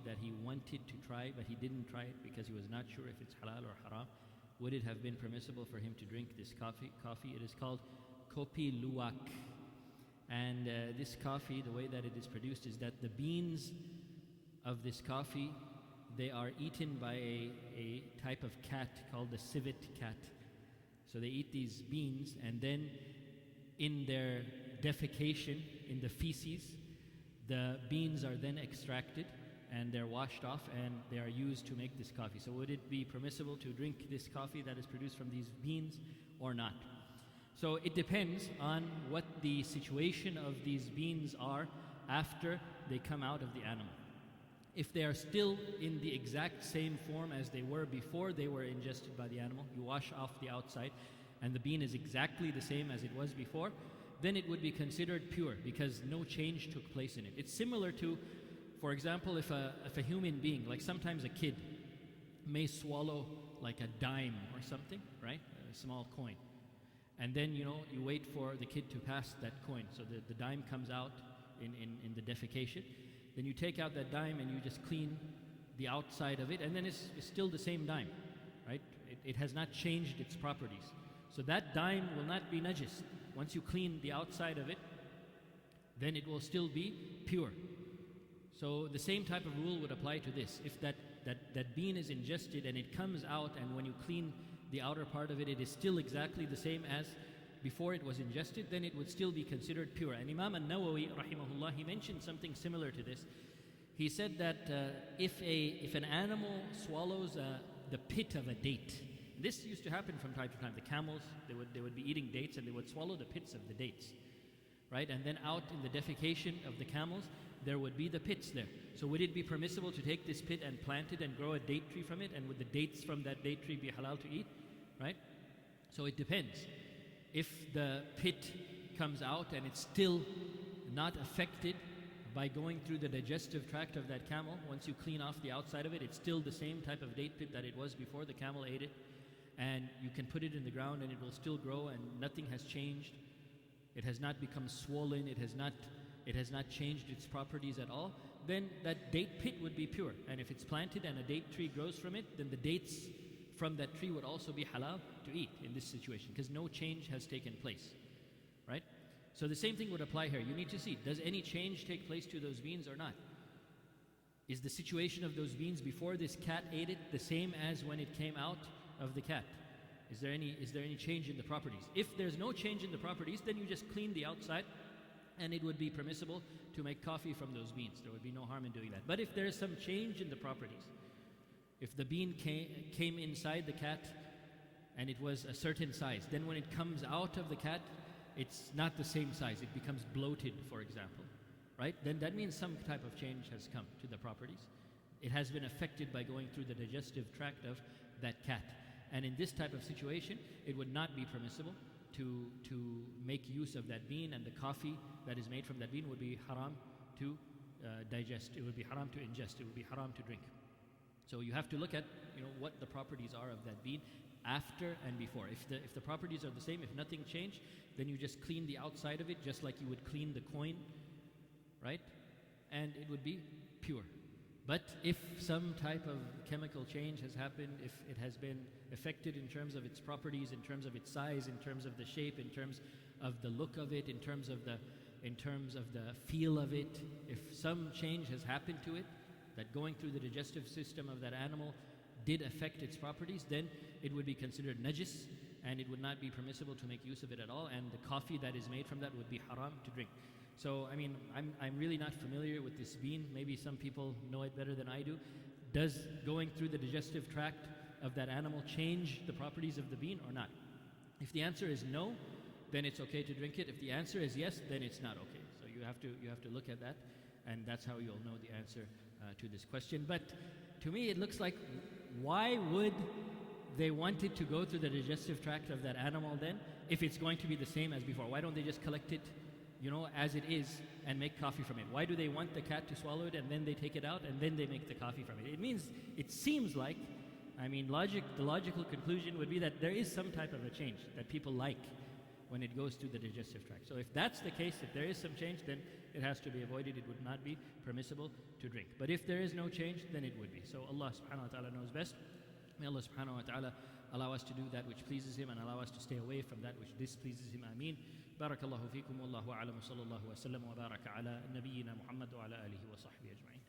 that he wanted to try but he didn't try it because he was not sure if it's halal or haram, would it have been permissible for him to drink this coffee? It is called kopi luwak. And this coffee, the way that it is produced is that the beans of this coffee, they are eaten by a type of cat called the civet cat. So they eat these beans, and then in their defecation, in the feces, the beans are then extracted and they're washed off and they are used to make this coffee. So would it be permissible to drink this coffee that is produced from these beans or not? So it depends on what the situation of these beans are after they come out of the animal. If they are still in the exact same form as they were before they were ingested by the animal, you wash off the outside and the bean is exactly the same as it was before, then it would be considered pure because no change took place in it. It's similar to, for example, if a human being, like sometimes a kid may swallow like a dime or something, right? A small coin. And then, you wait for the kid to pass that coin. So the dime comes out in the defecation. Then you take out that dime and you just clean the outside of it, and then it's still the same dime, right? It has not changed its properties. So that dime will not be najis. Once you clean the outside of it, then it will still be pure. So the same type of rule would apply to this. If that bean is ingested and it comes out, and when you clean the outer part of it, it is still exactly the same as before it was ingested, then it would still be considered pure. And Imam al-Nawawi, rahimahullah, he mentioned something similar to this. He said that if an animal swallows the pit of a date, this used to happen from time to time. The camels, they would be eating dates and they would swallow the pits of the dates, right? And then out in the defecation of the camels, there would be the pits there. So would it be permissible to take this pit and plant it and grow a date tree from it? And would the dates from that date tree be halal to eat, right? So it depends. If the pit comes out and it's still not affected by going through the digestive tract of that camel, once you clean off the outside of it, it's still the same type of date pit that it was before the camel ate it, and you can put it in the ground and it will still grow and nothing has changed. It has not become swollen, it has not changed its properties at all, then that date pit would be pure. And if it's planted and a date tree grows from it, then the dates from that tree would also be halal to eat in this situation because no change has taken place, right? So the same thing would apply here. You need to see, does any change take place to those beans or not? Is the situation of those beans before this cat ate it the same as when it came out of the cat? Is there any change in the properties? If there's no change in the properties, then you just clean the outside and it would be permissible to make coffee from those beans. There would be no harm in doing that. But if there is some change in the properties, if the bean came inside the cat and it was a certain size, then when it comes out of the cat, it's not the same size. It becomes bloated, for example, right? Then that means some type of change has come to the properties. It has been affected by going through the digestive tract of that cat. And in this type of situation, it would not be permissible to make use of that bean, and the coffee that is made from that bean would be haram to digest. It would be haram to ingest. It would be haram to drink. So you have to look at what the properties are of that bean after and before. If the properties are the same, if nothing changed, then you just clean the outside of it just like you would clean the coin, right? And it would be pure. But if some type of chemical change has happened, if it has been affected in terms of its properties, in terms of its size, in terms of the shape, in terms of the look of it, in terms of the feel of it, if some change has happened to it, that going through the digestive system of that animal did affect its properties, then it would be considered najis and it would not be permissible to make use of it at all, and the coffee that is made from that would be haram to drink. So, I'm really not familiar with this bean. Maybe some people know it better than I do. Does going through the digestive tract of that animal change the properties of the bean or not? If the answer is no, then it's okay to drink it. If the answer is yes, then it's not okay. So you have to look at that, and that's how you'll know the answer to this question. But to me, it looks like, why would they want it to go through the digestive tract of that animal then, if it's going to be the same as before? Why don't they just collect it, as it is, and make coffee from it? Why do they want the cat to swallow it and then they take it out and then they make the coffee from it? It seems like, the logical conclusion would be that there is some type of a change that people like, when it goes to the digestive tract. So if that's the case, if there is some change, then it has to be avoided. It would not be permissible to drink. But if there is no change, then it would be. So Allah subhanahu wa ta'ala knows best. May Allah subhanahu wa ta'ala allow us to do that which pleases Him and allow us to stay away from that which displeases Him. Ameen. بارك الله فيكم والله أعلم وصلى الله وسلم وبارك على نبينا محمد وعلى آله وصحبه أجمعين.